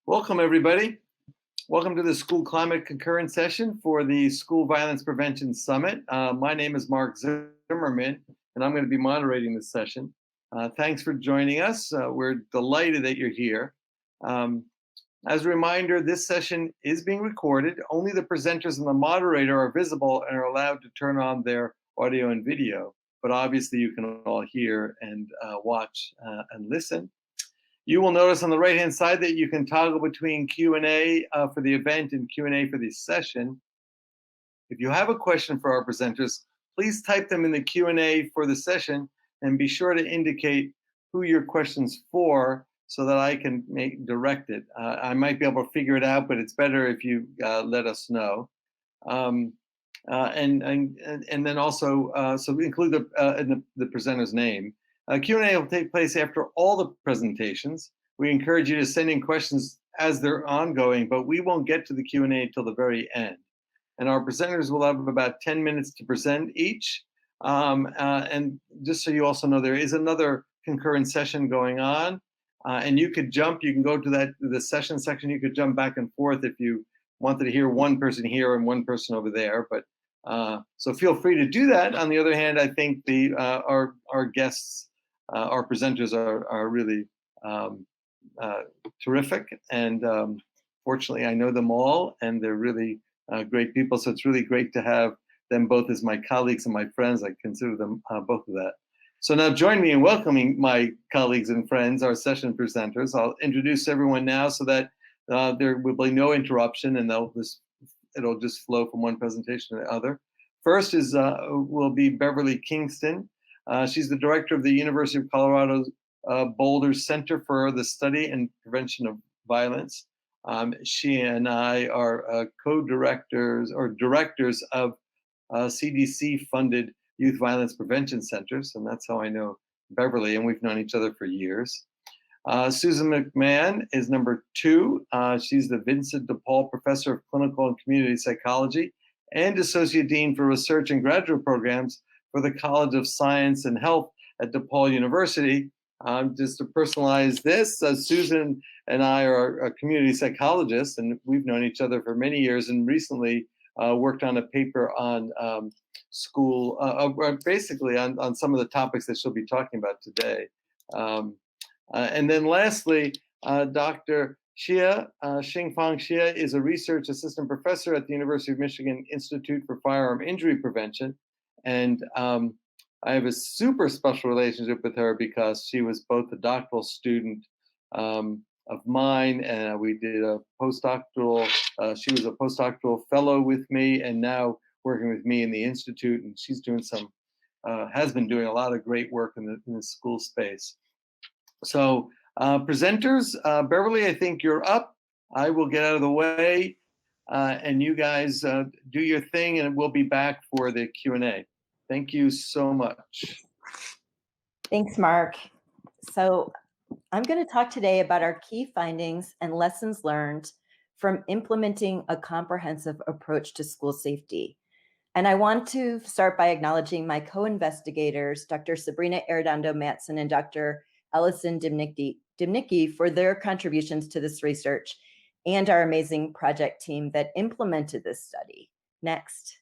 Welcome, everybody. Welcome to the School Climate Concurrent Session for the School Violence Prevention Summit. My name is Mark Zimmerman, and I'm going to be moderating this session. Thanks for joining us. We're delighted that you're here. As a reminder, this session is being recorded. Only the presenters and the moderator are visible and are allowed to turn on their audio and video, but obviously you can all hear and watch and listen. You will notice on the right-hand side that you can toggle between Q&A for the event and Q&A for the session. If you have a question for our presenters, please type them in the Q&A for the session and be sure to indicate who your question's for so that I can direct it. I might be able to figure it out, but it's better if you let us know. And then also, so we include the presenter's name. Q&A will take place after all the presentations. We encourage you to send in questions as they're ongoing, but we won't get to the Q&A until the very end. And our presenters will have about 10 minutes to present each. And just so you also know, there is another concurrent session going on. And you could jump, you can go to the session section, you could jump back and forth if you wanted to hear one person here and one person over there. But so feel free to do that. On the other hand, I think our guests, our presenters are really terrific, and fortunately I know them all, and they're really great people, so it's really great to have them both as my colleagues and my friends. I consider them both of that. So now join me in welcoming my colleagues and friends, our session presenters. I'll introduce everyone now so that there will be no interruption, and it'll just flow from one presentation to the other. First will be Beverly Kingston. She's the director of the University of Colorado Boulder Center for the Study and Prevention of Violence. She and I are co-directors or directors of CDC-funded youth violence prevention centers, and that's how I know Beverly, and we've known each other for years. Susan McMahon is number 2. She's the Vincent DePaul Professor of Clinical and Community Psychology and Associate Dean for Research and Graduate Programs for the College of Science and Health at DePaul University. Just to personalize this, Susan and I are community psychologists, and we've known each other for many years, and recently worked on a paper on school, basically on some of the topics that she'll be talking about today. And then lastly, Dr. Xingfang Xie is a research assistant professor at the University of Michigan Institute for Firearm Injury Prevention. And I have a super special relationship with her because she was both a doctoral student of mine, and we did a postdoctoral, she was a postdoctoral fellow with me, and now working with me in the Institute, and she's doing has been doing a lot of great work in the school space. So presenters, Beverly, I think you're up. I will get out of the way, and you guys do your thing, and we'll be back for the Q&A. Thank you so much. Thanks, Mark. So I'm going to talk today about our key findings and lessons learned from implementing a comprehensive approach to school safety. And I want to start by acknowledging my co-investigators, Dr. Sabrina Arredondo-Matson and Dr. Ellison Dimnicki for their contributions to this research, and our amazing project team that implemented this study. Next.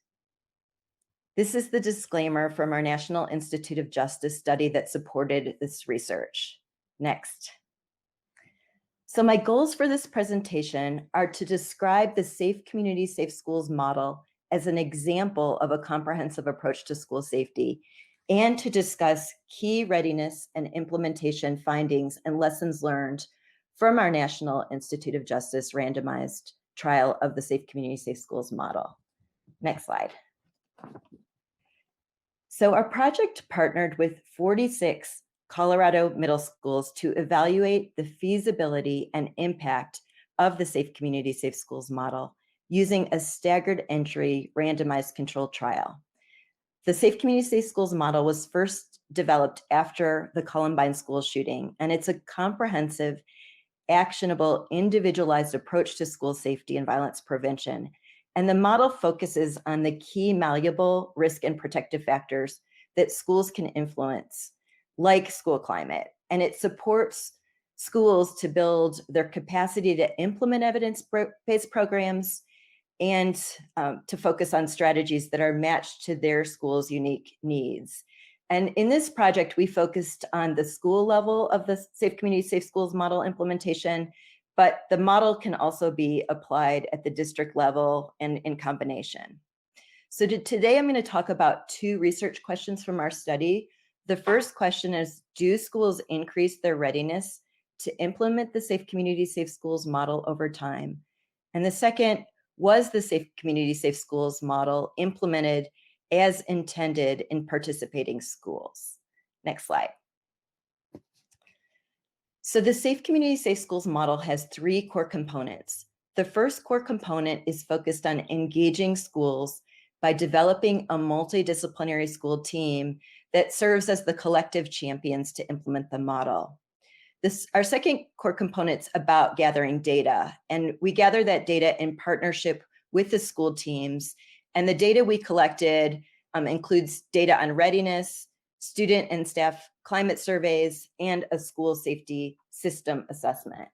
This is the disclaimer from our National Institute of Justice study that supported this research. Next. So my goals for this presentation are to describe the Safe Community, Safe Schools model as an example of a comprehensive approach to school safety, and to discuss key readiness and implementation findings and lessons learned from our National Institute of Justice randomized trial of the Safe Community, Safe Schools model. Next slide. So our project partnered with 46 Colorado middle schools to evaluate the feasibility and impact of the Safe Community, Safe Schools model using a staggered entry randomized controlled trial. The Safe Community, Safe Schools model was first developed after the Columbine school shooting, and it's a comprehensive, actionable, individualized approach to school safety and violence prevention. And the model focuses on the key malleable risk and protective factors that schools can influence, like school climate. And it supports schools to build their capacity to implement evidence-based programs and to focus on strategies that are matched to their school's unique needs. And in this project, we focused on the school level of the Safe Community, Safe Schools model implementation, but the model can also be applied at the district level and in combination. So today I'm going to talk about two research questions from our study. The first question is, do schools increase their readiness to implement the Safe Community, Safe Schools model over time? And the second, was the Safe Community, Safe Schools model implemented as intended in participating schools? Next slide. So the Safe Community, Safe Schools model has three core components. The first core component is focused on engaging schools by developing a multidisciplinary school team that serves as the collective champions to implement the model. Our second core component is about gathering data, and we gather that data in partnership with the school teams. And the data we collected includes data on readiness, student and staff climate surveys, and a school safety system assessment.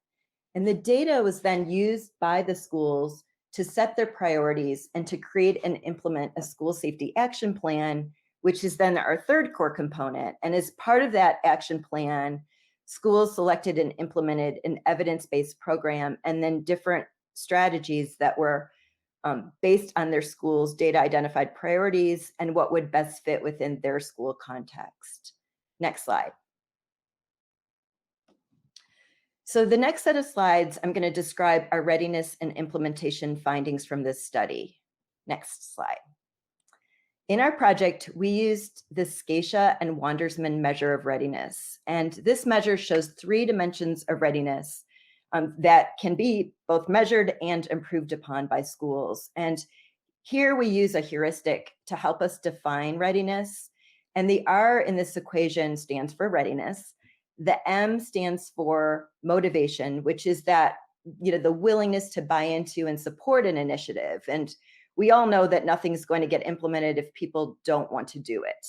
And the data was then used by the schools to set their priorities and to create and implement a school safety action plan, which is then our third core component. And as part of that action plan, schools selected and implemented an evidence-based program and then different strategies that were based on their school's data identified priorities and what would best fit within their school context. Next slide. So the next set of slides, I'm going to describe our readiness and implementation findings from this study. Next slide. In our project, we used the SCSS and Wandersman measure of readiness. And this measure shows 3 dimensions of readiness that can be both measured and improved upon by schools. And here we use a heuristic to help us define readiness. And the R in this equation stands for readiness. The M stands for motivation, which is that, the willingness to buy into and support an initiative. And we all know that nothing's going to get implemented if people don't want to do it.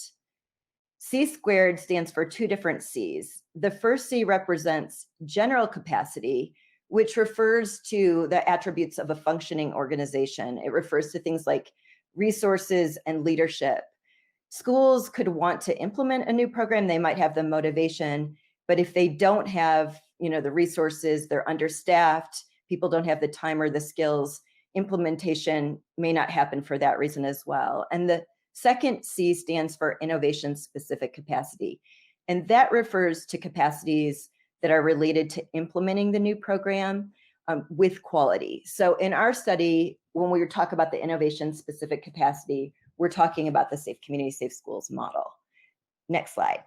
C squared stands for 2 different C's. The first C represents general capacity, which refers to the attributes of a functioning organization. It refers to things like resources and leadership. Schools could want to implement a new program. They might have the motivation, but if they don't have, the resources, they're understaffed, people don't have the time or the skills, implementation may not happen for that reason as well. And the second C stands for innovation-specific capacity. And that refers to capacities that are related to implementing the new program with quality. So in our study, when we talk about the innovation-specific capacity, we're talking about the Safe Community, Safe Schools model. Next slide.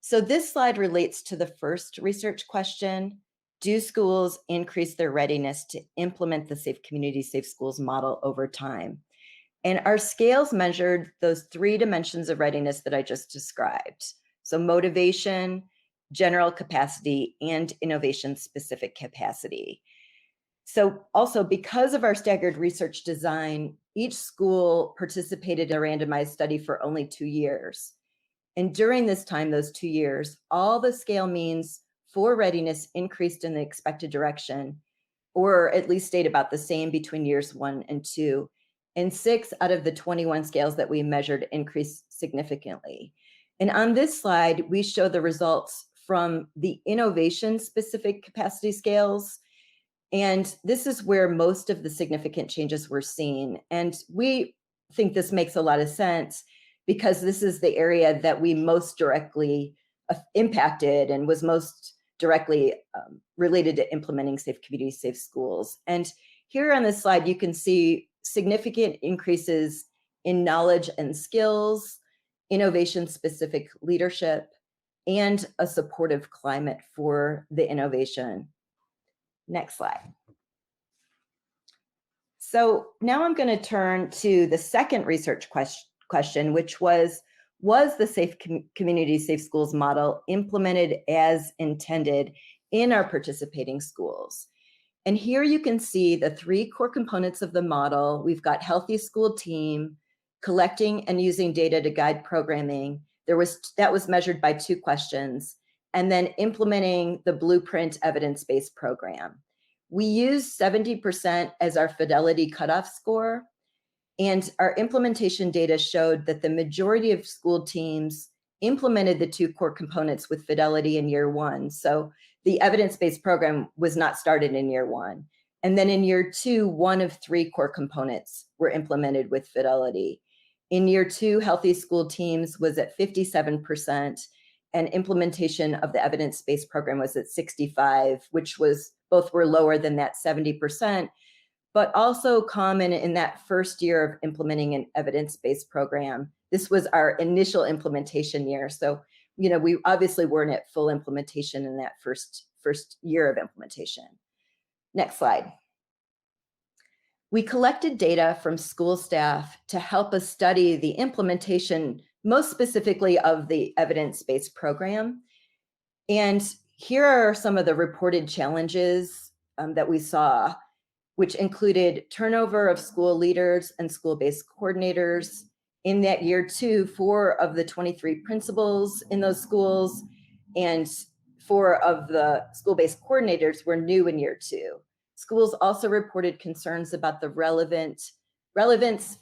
So this slide relates to the first research question. Do schools increase their readiness to implement the Safe Community, Safe Schools model over time? And our scales measured those 3 dimensions of readiness that I just described. So motivation, general capacity, and innovation-specific capacity. So also, because of our staggered research design, each school participated in a randomized study for only 2 years. And during this time, those 2 years, all the scale means for readiness increased in the expected direction, or at least stayed about the same between years 1 and 2. And 6 out of the 21 scales that we measured increased significantly. And on this slide, we show the results from the innovation-specific capacity scales. And this is where most of the significant changes were seen. And we think this makes a lot of sense because this is the area that we most directly impacted and was most directly related to implementing Safe Community, Safe Schools. And here on this slide, you can see significant increases in knowledge and skills, innovation-specific leadership, and a supportive climate for the innovation. Next slide. So now I'm going to turn to the second research question, which was the Safe Community, Safe Schools model implemented as intended in our participating schools? And here you can see the 3 core components of the model. We've got healthy school team, collecting and using data to guide programming. That was measured by 2 questions. and then implementing the Blueprint evidence-based program. We used 70% as our fidelity cutoff score, and our implementation data showed that the majority of school teams implemented the 2 core components with fidelity in year 1. So the evidence-based program was not started in year 1. And then in year 2, 1 of 3 core components were implemented with fidelity. In year 2, healthy school teams was at 57%, and implementation of the evidence-based program was at 65, which was both were lower than that 70%, but also common in that first year of implementing an evidence-based program. This was our initial implementation year. So, we obviously weren't at full implementation in that first year of implementation. Next slide. We collected data from school staff to help us study the implementation, most specifically of the evidence-based program. And here are some of the reported challenges that we saw, which included turnover of school leaders and school-based coordinators. In that year 2, 4 of the 23 principals in those schools and 4 of the school-based coordinators were new in year 2. Schools also reported concerns about the relevance,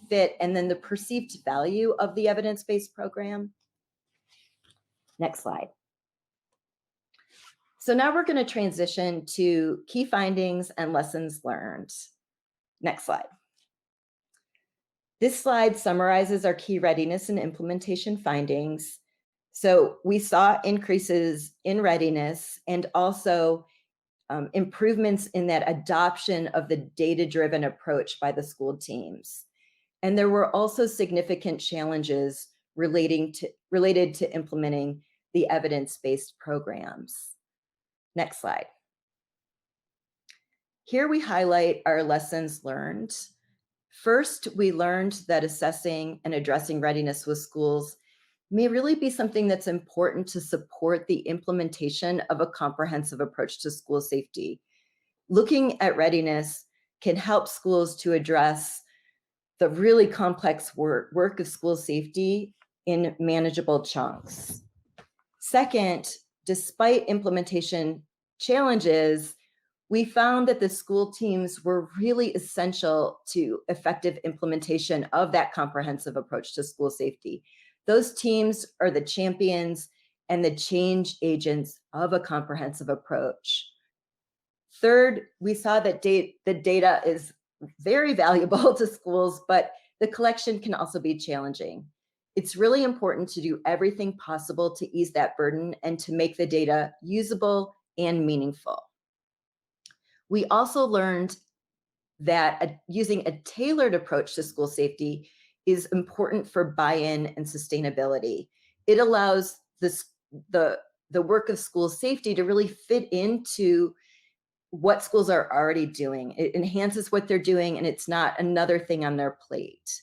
fit, and then the perceived value of the evidence-based program. Next slide. So now we're going to transition to key findings and lessons learned. Next slide. This slide summarizes our key readiness and implementation findings. So we saw increases in readiness and also improvements in that adoption of the data-driven approach by the school teams. And there were also significant challenges related to implementing the evidence-based programs. Next slide. Here we highlight our lessons learned. First, we learned that assessing and addressing readiness with schools may really be something that's important to support the implementation of a comprehensive approach to school safety. Looking at readiness can help schools to address the really complex work of school safety in manageable chunks. Second, despite implementation challenges, we found that the school teams were really essential to effective implementation of that comprehensive approach to school safety. Those teams are the champions and the change agents of a comprehensive approach. Third, we saw that the data is very valuable to schools, but the collection can also be challenging. It's really important to do everything possible to ease that burden and to make the data usable and meaningful. We also learned that using a tailored approach to school safety is important for buy-in and sustainability. It allows the work of school safety to really fit into what schools are already doing. It enhances what they're doing, and it's not another thing on their plate.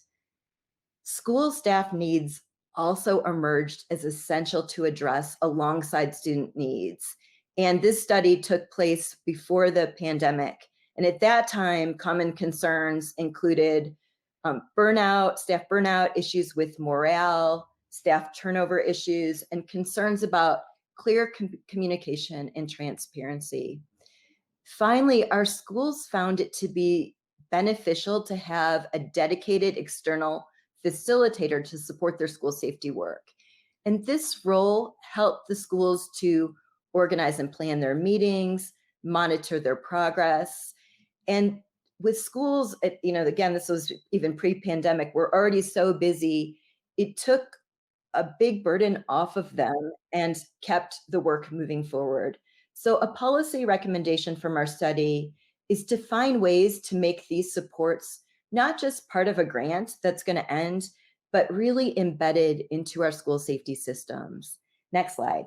School staff needs also emerged as essential to address alongside student needs. And this study took place before the pandemic. And at that time, common concerns included staff burnout, issues with morale, staff turnover issues, and concerns about clear communication and transparency. Finally, our schools found it to be beneficial to have a dedicated external facilitator to support their school safety work. And this role helped the schools to organize and plan their meetings, monitor their progress. And with schools, again, this was even pre-pandemic, we're already so busy, it took a big burden off of them and kept the work moving forward. So a policy recommendation from our study is to find ways to make these supports not just part of a grant that's going to end, but really embedded into our school safety systems. Next slide.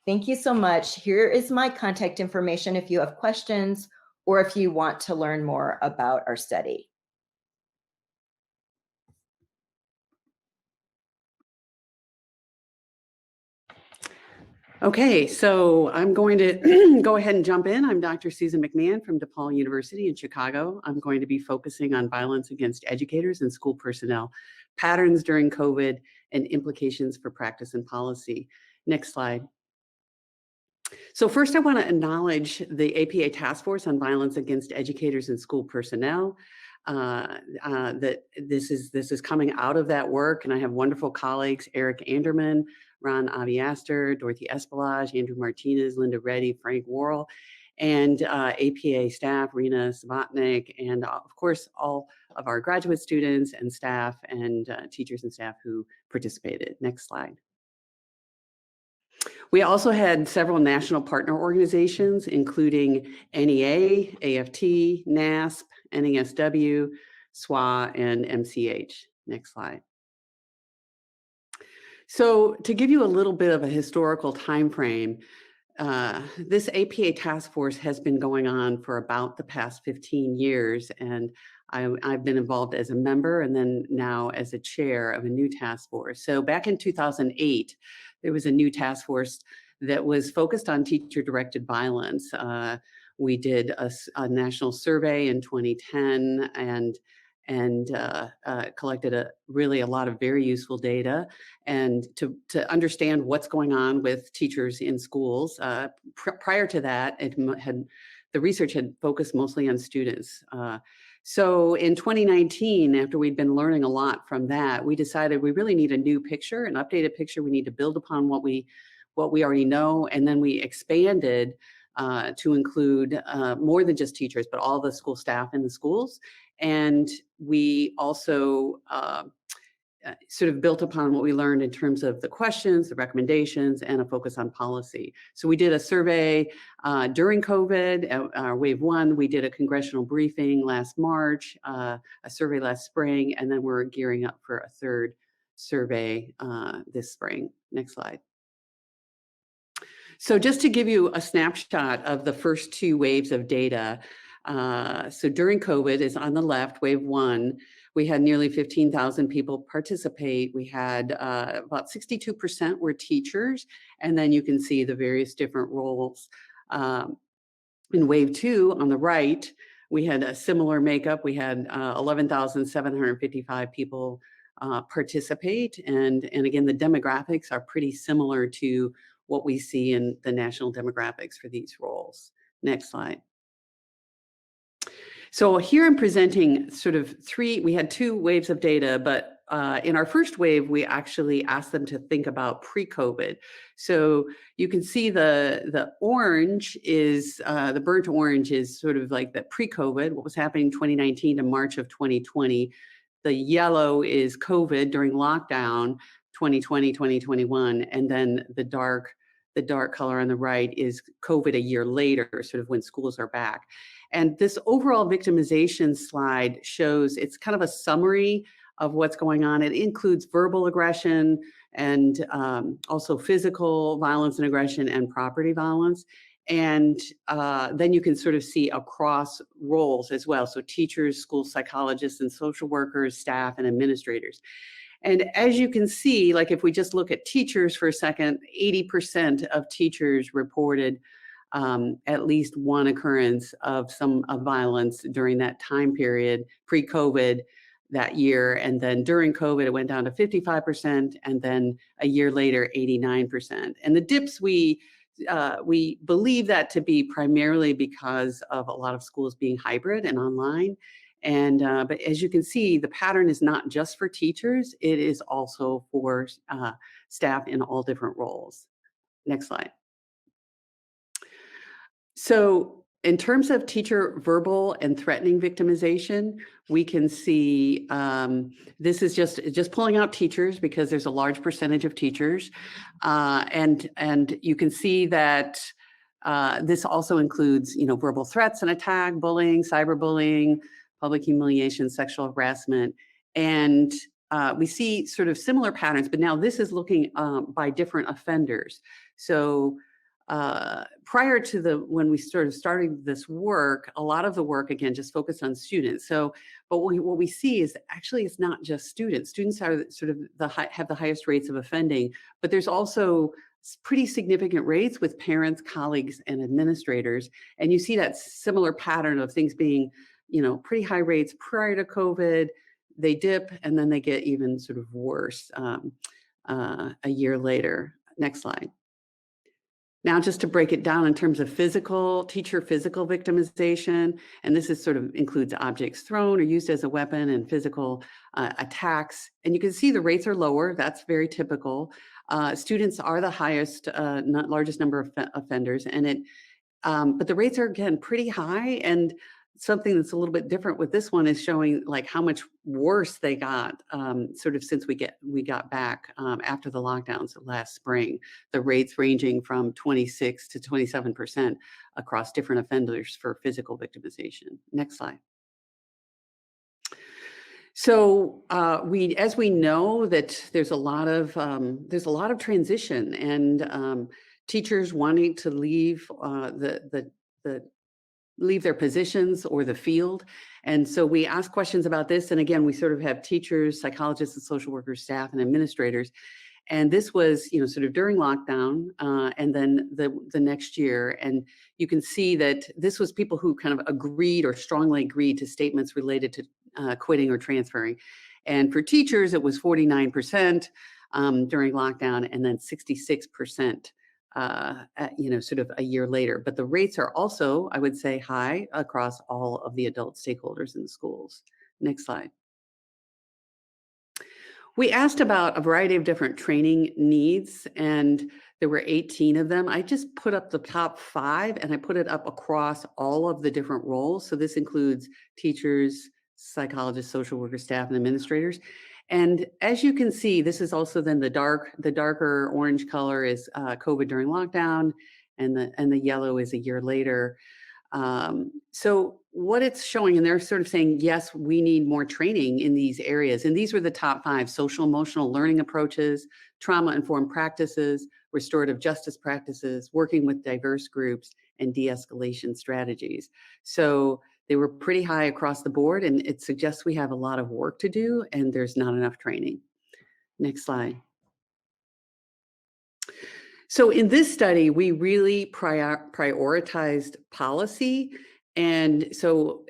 Thank you so much. Here is my contact information if you have questions or if you want to learn more about our study. Okay, so I'm going to go ahead and jump in. I'm Dr. Susan McMahon from DePaul University in Chicago. I'm going to be focusing on violence against educators and school personnel, patterns during COVID, and implications for practice and policy. Next slide. So first, I want to acknowledge the APA Task Force on Violence Against Educators and School Personnel. That this is coming out of that work, and I have wonderful colleagues: Eric Anderman, Ron Aviaster, Dorothy Espelage, Andrew Martinez, Linda Reddy, Frank Worrell, and APA staff, Rena Savatnik, and of course, all of our graduate students and staff and teachers and staff who participated. Next slide. We also had several national partner organizations, including NEA, AFT, NASP, NASW, SWA, and MCH. Next slide. So to give you a little bit of a historical time frame, this APA task force has been going on for about the past 15 years, and I've been involved as a member and then now as a chair of a new task force. So back in 2008, there was a new task force that was focused on teacher-directed violence. We did a national survey in 2010 and collected really a lot of very useful data, and to understand what's going on with teachers in schools. Prior to that, the research had focused mostly on students. So in 2019, after we'd been learning a lot from that, we decided we really need a new picture, an updated picture. We need to build upon what we already know, and then we expanded to include more than just teachers, but all the school staff in the schools. And we also sort of built upon what we learned in terms of the questions, the recommendations, and a focus on policy. So we did a survey during COVID, wave one. We did a congressional briefing last March, a survey last spring, and then we're gearing up for a third survey this spring. Next slide. So just to give you a snapshot of the first two waves of data, so during COVID is on the left, wave one, we had nearly 15,000 people participate. We had about 62% were teachers, and then you can see the various different roles. In wave two on the right, we had a similar makeup. We had 11,755 people participate, and again, the demographics are pretty similar to what we see in the national demographics for these roles. Next slide. So here I'm presenting sort of we had two waves of data, but in our first wave, we actually asked them to think about pre-COVID. So you can see the orange is, the burnt orange is sort of like the pre-COVID, what was happening in 2019 to March of 2020. The yellow is COVID during lockdown, 2020, 2021, and then the dark color on the right is COVID a year later, sort of when schools are back. And this overall victimization slide shows, it's kind of a summary of what's going on. It includes verbal aggression and also physical violence and aggression and property violence. And then you can sort of see across roles as well. So teachers, school psychologists, and social workers, staff, and administrators. And as you can see, like if we just look at teachers for a second, 80% of teachers reported at least one occurrence of violence during that time period, pre-COVID that year. And then during COVID, it went down to 55%. And then a year later, 89%. And the dips, we believe that to be primarily because of a lot of schools being hybrid and online. And but as you can see, the pattern is not just for teachers, it is also for staff in all different roles. Next slide. So in terms of teacher verbal and threatening victimization, we can see this is just pulling out teachers because there's a large percentage of teachers. And you can see that this also includes, verbal threats and attack, bullying, cyberbullying, public humiliation, sexual harassment. And we see sort of similar patterns, but now this is looking by different offenders. So prior to when we started this work, a lot of the work, again, just focused on students. So, but what we see is actually it's not just students. Students are sort of have the highest rates of offending, but there's also pretty significant rates with parents, colleagues, and administrators. And you see that similar pattern of things being, pretty high rates prior to COVID, they dip, and then they get even sort of worse a year later. Next slide. Now, just to break it down in terms of teacher physical victimization, and this is sort of includes objects thrown or used as a weapon and physical attacks. And you can see the rates are lower. That's very typical. Students are the highest, largest number of offenders, and but the rates are again pretty high. And something that's a little bit different with this one is showing like how much worse they got sort of since we got back after the lockdowns last spring. The rates ranging from 26 to 27% across different offenders for physical victimization. Next slide. So as we know that there's a lot of transition and teachers wanting to leave leave their positions or the field. And so we ask questions about this. And again, we sort of have teachers, psychologists, and social workers, staff, and administrators. And this was, sort of during lockdown and then the next year. And you can see that this was people who kind of agreed or strongly agreed to statements related to quitting or transferring. And for teachers, it was 49% during lockdown and then 66% sort of a year later. But the rates are also, I would say, high across all of the adult stakeholders in the schools. Next slide. We asked about a variety of different training needs, and there were 18 of them. I just put up the top 5, and I put it up across all of the different roles. So this includes teachers, psychologists, social workers, staff, and administrators. And as you can see, this is also then the darker orange color is COVID during lockdown, and the yellow is a year later. So what it's showing, and they're sort of saying, yes, we need more training in these areas. And these were the top 5: social emotional learning approaches, trauma-informed practices, restorative justice practices, working with diverse groups, and de-escalation strategies. So they were pretty high across the board, and it suggests we have a lot of work to do and there's not enough training. Next slide. So in this study, we really prioritized policy. And so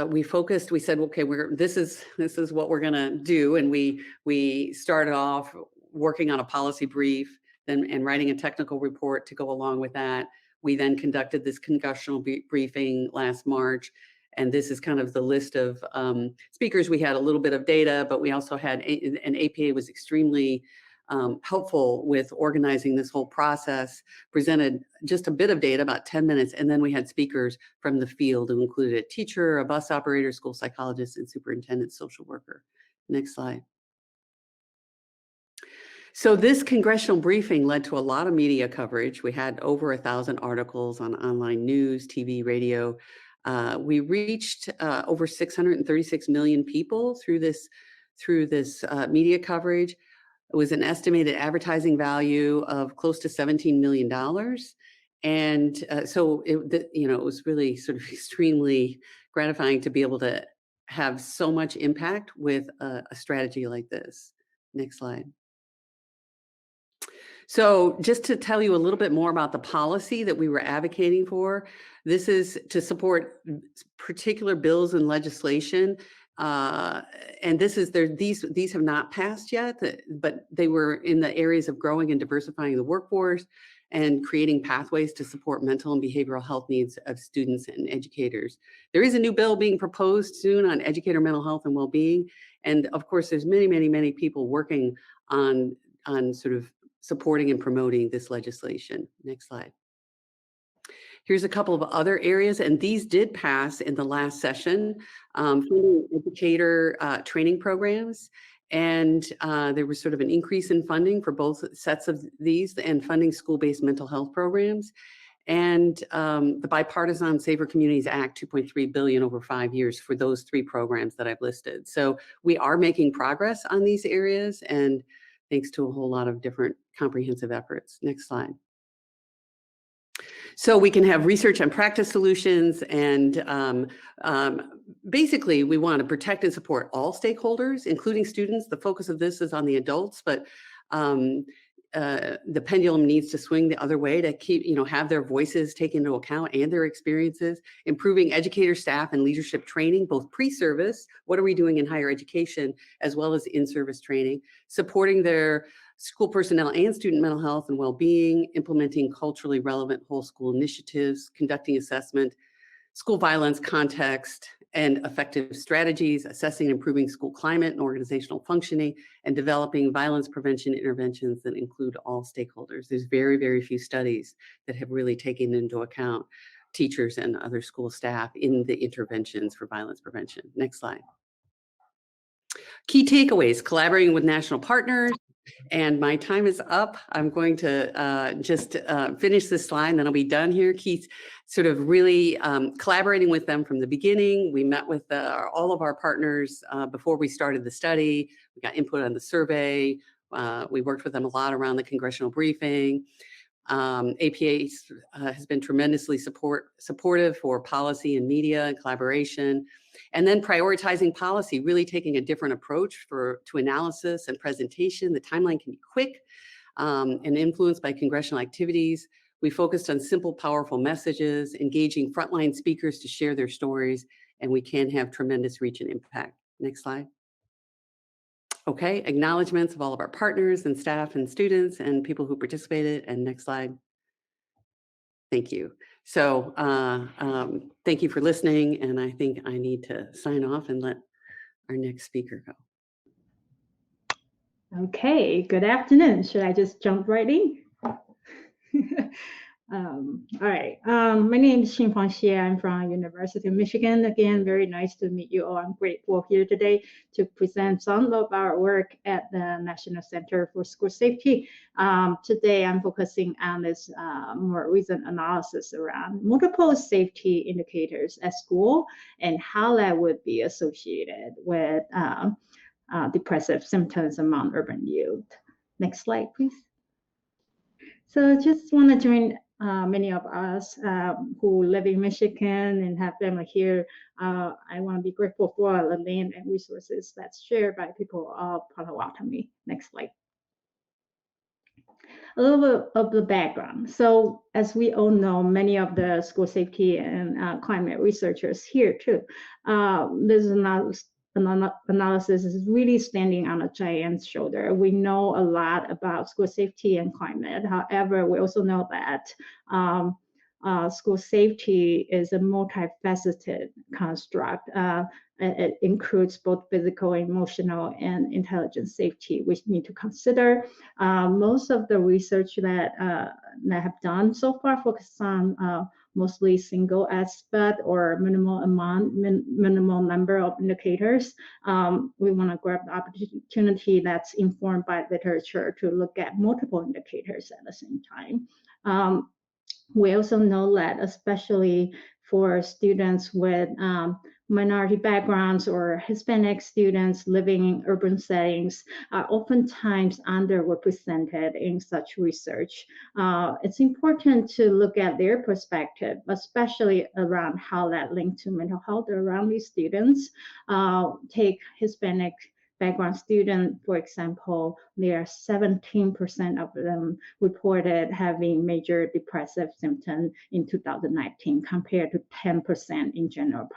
we focused, we said, okay, this is what we're gonna do. And we started off working on a policy brief and writing a technical report to go along with that. We then conducted this congressional briefing last March. And this is kind of the list of speakers. We had a little bit of data, but we also had, and APA was extremely helpful with organizing this whole process, presented just a bit of data, about 10 minutes, and then we had speakers from the field who included a teacher, a bus operator, school psychologist, and superintendent social worker. Next slide. So this congressional briefing led to a lot of media coverage. We had over 1,000 articles on online news, TV, radio. We reached over 636 million people through this media coverage. It was an estimated advertising value of close to $17 million. And so it was really sort of extremely gratifying to be able to have so much impact with a strategy like this. Next slide. So just to tell you a little bit more about the policy that we were advocating for, this is to support particular bills and legislation. And these have not passed yet, but they were in the areas of growing and diversifying the workforce and creating pathways to support mental and behavioral health needs of students and educators. There is a new bill being proposed soon on educator mental health and well-being. And of course, there's many, many, many people working on sort of supporting and promoting this legislation. Next slide. Here's a couple of other areas, and these did pass in the last session, funding educator training programs. And there was sort of an increase in funding for both sets of these and funding school-based mental health programs. And the Bipartisan Safer Communities Act, $2.3 billion over 5 years for those 3 programs that I've listed. So we are making progress on these areas, and thanks to a whole lot of different comprehensive efforts. Next slide. So we can have research and practice solutions, and basically we want to protect and support all stakeholders, including students. The focus of this is on the adults, but the pendulum needs to swing the other way to keep, have their voices taken into account and their experiences, improving educator, staff, and leadership training, both pre-service, what are we doing in higher education, as well as in-service training, supporting their school personnel and student mental health and well-being, implementing culturally relevant whole school initiatives, conducting assessment, school violence context and effective strategies, assessing and improving school climate and organizational functioning, and developing violence prevention interventions that include all stakeholders. There's very, very few studies that have really taken into account teachers and other school staff in the interventions for violence prevention. Next slide. Key takeaways: collaborating with national partners. And my time is up. I'm going to just finish this slide and then I'll be done here. Keith, sort of really collaborating with them from the beginning. We met with all of our partners before we started the study. We got input on the survey. We worked with them a lot around the congressional briefing. APA has been tremendously supportive for policy and media and collaboration. And then prioritizing policy, really taking a different approach to analysis and presentation. The timeline can be quick and influenced by congressional activities. We focused on simple, powerful messages, engaging frontline speakers to share their stories, and we can have tremendous reach and impact. Next slide. Okay, acknowledgements of all of our partners and staff and students and people who participated. And next slide. Thank you. So thank you for listening. And I think I need to sign off and let our next speaker go. Okay, good afternoon. Should I just jump right in? All right, my name is Xinfang Xie. I'm from University of Michigan. Again, very nice to meet you all. I'm grateful here today to present some of our work at the National Center for School Safety. Today, I'm focusing on this more recent analysis around multiple safety indicators at school and how that would be associated with depressive symptoms among urban youth. Next slide, please. So just want to join many of us who live in Michigan and have family here. I want to be grateful for the land and resources that's shared by people of Potawatomi. Next slide. A little bit of the background. So as we all know, many of the school safety and climate researchers here too, this analysis is really standing on a giant's shoulder. We know a lot about school safety and climate. However, we also know that school safety is a multifaceted construct. It includes both physical, emotional, and intelligent safety, which we need to consider. Most of the research that have done so far focus on mostly single aspect or minimal number of indicators. We want to grab the opportunity that's informed by literature to look at multiple indicators at the same time. We also know that especially for students with minority backgrounds or Hispanic students living in urban settings are oftentimes underrepresented in such research. It's important to look at their perspective, especially around how that linked to mental health around these students. Take Hispanic background student, for example, there are 17% of them reported having major depressive symptoms in 2019 compared to 10% in general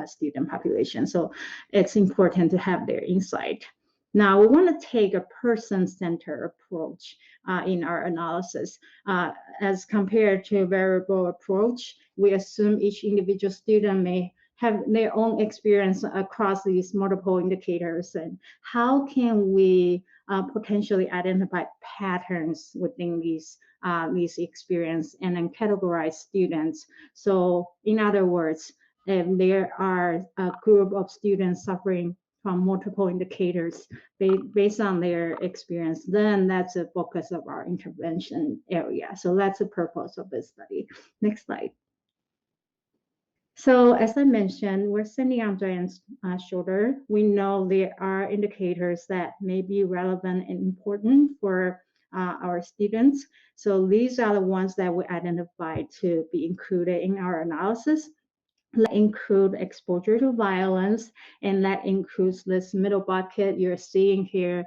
student population. So it's important to have their insight. Now, we want to take a person-centered approach in our analysis. As compared to a variable approach, we assume each individual student may have their own experience across these multiple indicators, and how can we potentially identify patterns within these experience and then categorize students. So in other words, if there are a group of students suffering from multiple indicators based on their experience, then that's a focus of our intervention area. So that's the purpose of this study. Next slide. So as I mentioned, we're standing on giant's shoulder. We know there are indicators that may be relevant and important for our students. So these are the ones that we identified to be included in our analysis. That include exposure to violence, and that includes this middle bucket you're seeing here.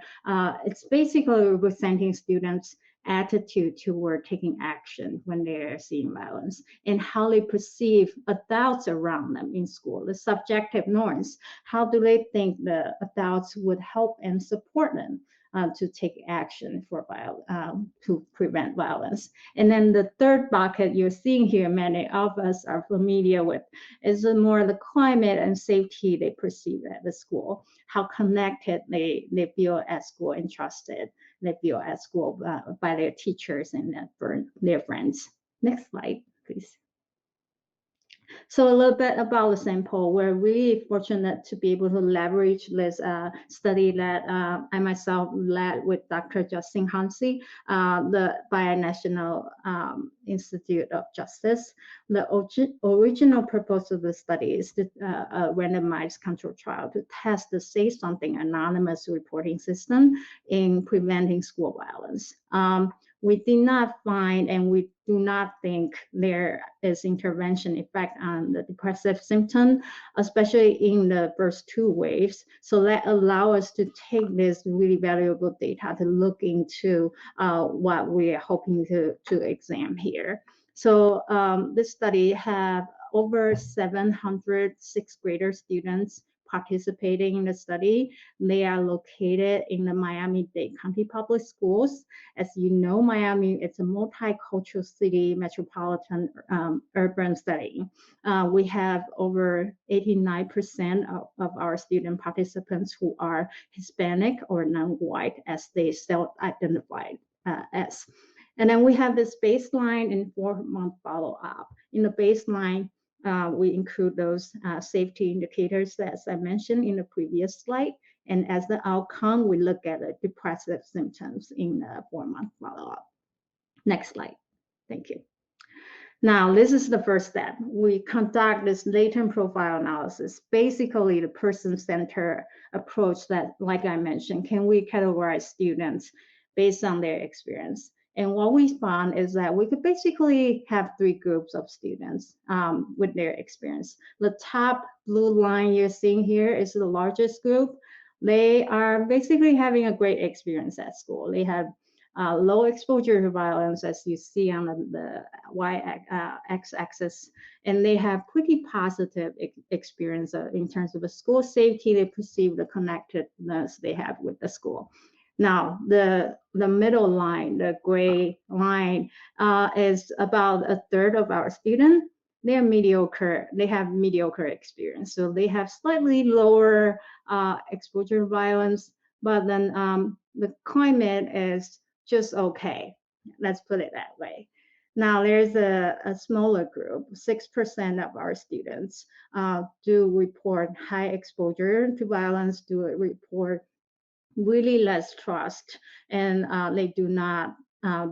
It's basically representing students' attitude toward taking action when they're seeing violence and how they perceive adults around them in school, the subjective norms. How do they think the adults would help and support them to take action for to prevent violence. And then the third bucket you're seeing here, many of us are familiar with, is more the climate and safety they perceive at the school, how connected they feel at school and trusted they feel at school by their teachers and their friends. Next slide, please. So a little bit about the sample. We're really fortunate to be able to leverage this study that I myself led with Dr. Justin Hansi, the Binational Institute of Justice. The original purpose of the study is to a randomized control trial to test the Say Something anonymous reporting system in preventing school violence. We did not find, and we do not think there is intervention effect on the depressive symptom, especially in the first 2 waves. So that allow us to take this really valuable data to look into what we are hoping to examine here. So this study have over 700 6th grader students participating in the study. They are located in the Miami-Dade County Public Schools. As you know, Miami, it's a multicultural city, metropolitan urban setting. We have over 89% of our student participants who are Hispanic or non-white, as they self-identify as. And then we have this baseline and 4-month follow-up. In the baseline, we include those safety indicators that, as I mentioned in the previous slide. And as the outcome, we look at the depressive symptoms in the 4-month follow-up. Next slide. Thank you. Now, this is the first step. We conduct this latent profile analysis, basically the person-centered approach that, like I mentioned, can we categorize students based on their experience? And what we found is that we could basically have 3 groups of students with their experience. The top blue line you're seeing here is the largest group. They are basically having a great experience at school. They have low exposure to violence, as you see on the x-axis, and they have pretty positive experience in terms of the school safety. They perceive the connectedness they have with the school. Now, the middle line, the gray line, is about 1/3 of our students. They are mediocre. They have mediocre experience, so they have slightly lower exposure to violence. But then the climate is just okay. Let's put it that way. Now, there's a smaller group. 6% of our students do report high exposure to violence, do report really less trust, and they do not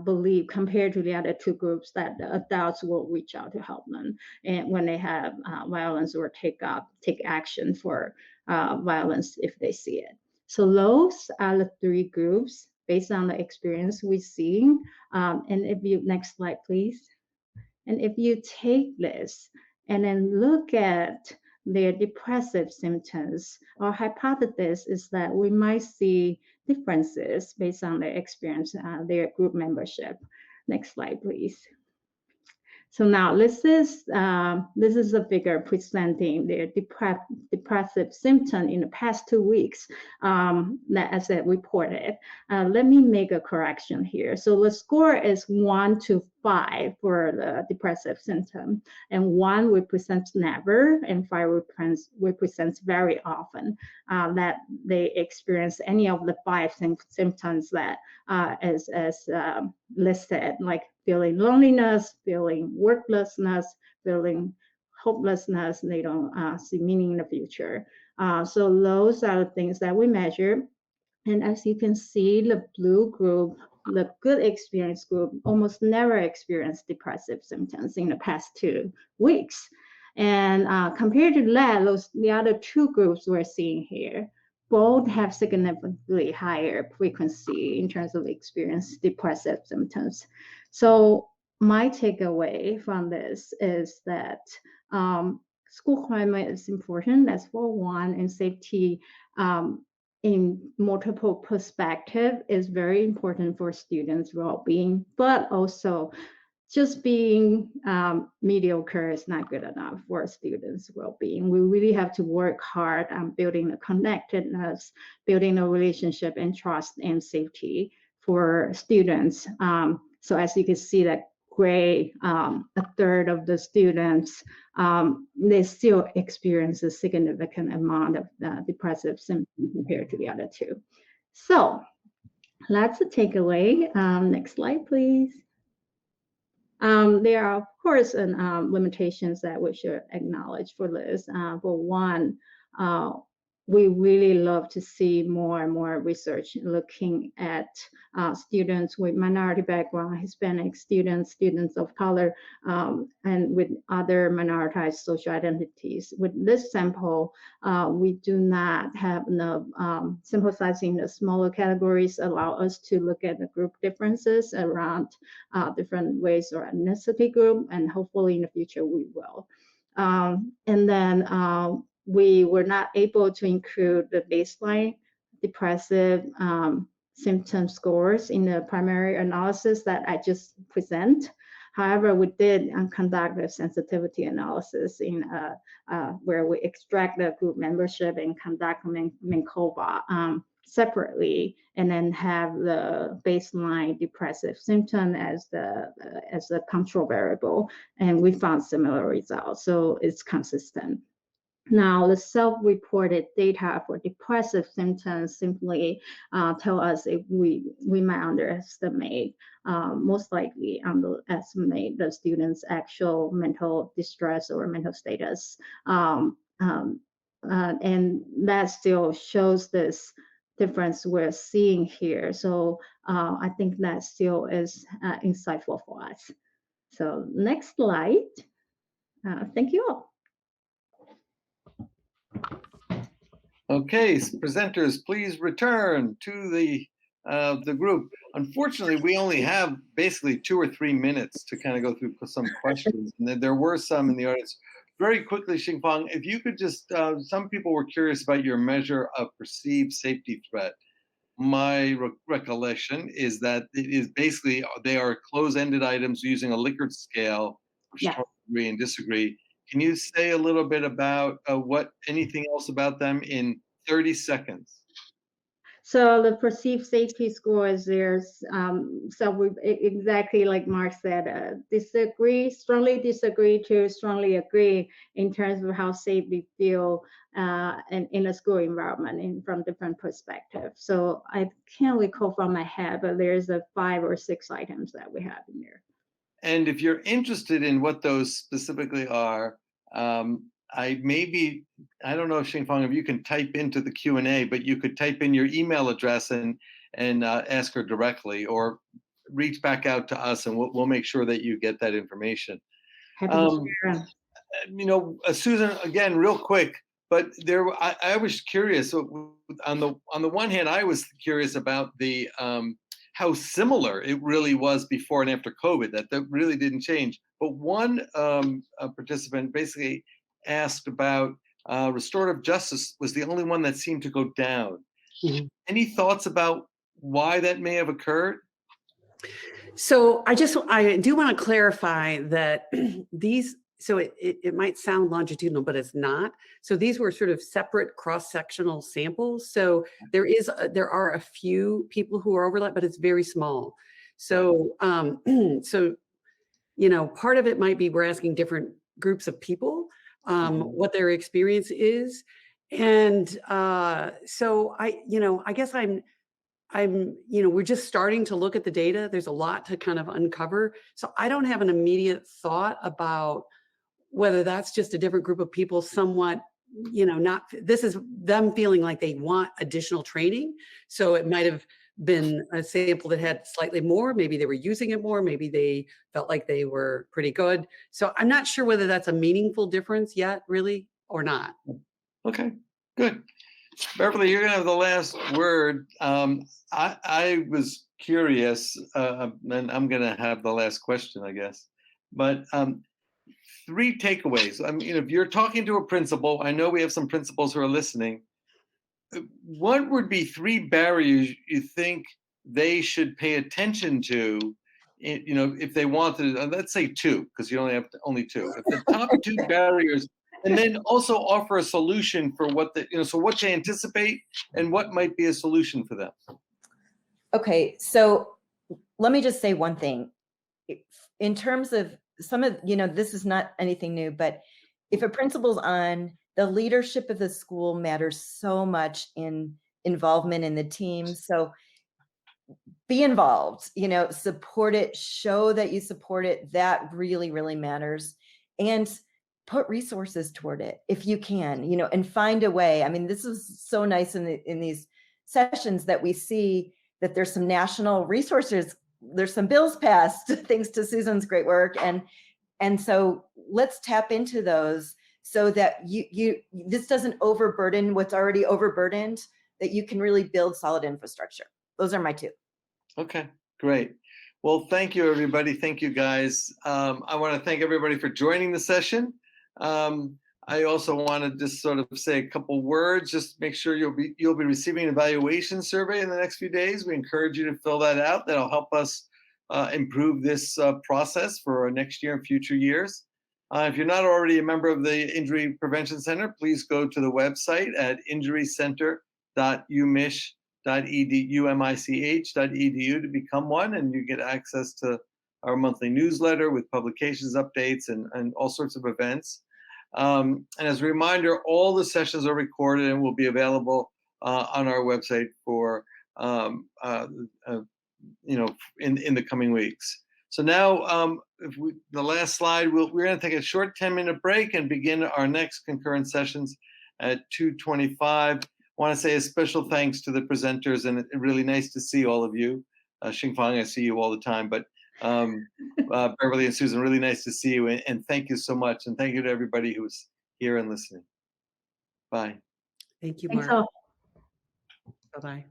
believe, compared to the other 2 groups, that the adults will reach out to help them and when they have violence or take action for violence if they see it. So those are the 3 groups based on the experience we're seeing. And if you, next slide, please. And if you take this and then look at their depressive symptoms, our hypothesis is that we might see differences based on their experience, their group membership. Next slide, please. So now this is a figure presenting their depressive symptom in the past 2 weeks that as I reported. Let me make a correction here. So the score is 1 to 5 for the depressive symptom, and 1 represents never, and 5 represents very often that they experience any of the 5 symptoms that is listed, like feeling loneliness, feeling worthlessness, feeling hopelessness. They don't see meaning in the future. So those are the things that we measure. And as you can see, the blue group, the good experience group, almost never experienced depressive symptoms in the past 2 weeks. And compared to that, the other 2 groups we're seeing here, both have significantly higher frequency in terms of experience depressive symptoms. So my takeaway from this is that school climate is important, that's for one, and safety in multiple perspective is very important for students' well-being, but also just being mediocre is not good enough for students' well-being. We really have to work hard on building the connectedness, building a relationship and trust and safety for students. So as you can see, that gray, a third of the students, they still experience a significant amount of depressive symptoms compared to the other two. So that's a takeaway. Next slide, please. There are, of course, limitations that we should acknowledge for this. For one, we really love to see more and more research looking at students with minority background, Hispanic students, students of color, and with other minoritized social identities. With this sample, we do not have enough sample size in the smaller categories allow us to look at the group differences around different race or ethnicity group, and hopefully in the future we will. And then we were not able to include the baseline depressive symptom scores in the primary analysis that I just present. However, we did conduct a sensitivity analysis in where we extract the group membership and conduct MNCOVA separately, and then have the baseline depressive symptom as the control variable, and we found similar results. So it's consistent. Now, the self-reported data for depressive symptoms simply tell us if we might underestimate, most likely underestimate the student's actual mental distress or mental status. And that still shows this difference we're seeing here. So I think that still is insightful for us. So next slide. Thank you all. Okay, presenters, please return to the group. Unfortunately, we only have basically 2 or 3 minutes to kind of go through some questions, and then there were some in the audience. Very quickly, Xingfang, if you could just, some people were curious about your measure of perceived safety threat. My recollection is that it is basically, they are close-ended items using a Likert scale, Yeah. agree and disagree. Can you say a little bit about anything else about them in 30 seconds? So the perceived safety scores, there's exactly like Mark said, disagree, strongly disagree to strongly agree in terms of how safe we feel in a school environment from different perspectives. So I can't recall from my head, but there's 5 or 6 items that we have in there. And if you're interested in what those specifically are, I don't know if Xingfang, if you can type into the Q&A, but you could type in your email address and ask her directly, or reach back out to us, and we'll make sure that you get that information. Happy to share. You know, Susan, again, real quick, but I was curious. So on the one hand, I was curious about the how similar it really was before and after COVID, that really didn't change. But one participant basically asked about restorative justice was the only one that seemed to go down. Mm-hmm. Any thoughts about why that may have occurred? So I do want to clarify that these, so it might sound longitudinal, but it's not. So these were sort of separate cross-sectional samples. So there are a few people who are overlapped, but it's very small. So, so, you know, part of it might be we're asking different groups of people what their experience is. And so I guess we're just starting to look at the data. There's a lot to kind of uncover. So I don't have an immediate thought about whether that's just a different group of people, somewhat, this is them feeling like they want additional training. So it might have been a sample that had slightly more, maybe they were using it more, maybe they felt like they were pretty good. So I'm not sure whether that's a meaningful difference yet, really, or not. Okay, good. Beverly, you're gonna have the last word. I was curious, and I'm gonna have the last question, I guess. But 3 takeaways. I mean, if you're talking to a principal, I know we have some principals who are listening. What would be 3 barriers you think they should pay attention to if they wanted, let's say 2, because you only have only 2. If the top 2 barriers, and then also offer a solution for what so what you anticipate and what might be a solution for them. Okay, so let me just say one thing. In terms of some of, this is not anything new, but if a principal's on, the leadership of the school matters so much in involvement in the team. So be involved, support it, show that you support it. That really, really matters. And put resources toward it if you can, and find a way. I mean, this is so nice in these sessions that we see that there's some national resources, there's some bills passed thanks to Susan's great work. And so let's tap into those so that this doesn't overburden what's already overburdened, that you can really build solid infrastructure. Those are my 2. Okay, great. Well, thank you, everybody. Thank you, guys. I want to thank everybody for joining the session. I also want to just sort of say a couple words. Just make sure you'll be receiving an evaluation survey in the next few days. We encourage you to fill that out. That'll help us improve this process for next year and future years. If you're not already a member of the Injury Prevention Center, please go to the website at injurycenter.umich.edu to become one, and you get access to our monthly newsletter with publications, updates, and all sorts of events. And as a reminder, all the sessions are recorded and will be available on our website for in the coming weeks. So now, the last slide, we're going to take a short 10-minute break and begin our next concurrent sessions at 2:25. I want to say a special thanks to the presenters, and it's really nice to see all of you. Xingfang, I see you all the time, but Beverly and Susan, really nice to see you, and thank you so much, and thank you to everybody who's here and listening. Bye. Thank you, Thanks Mark. all. Bye-bye.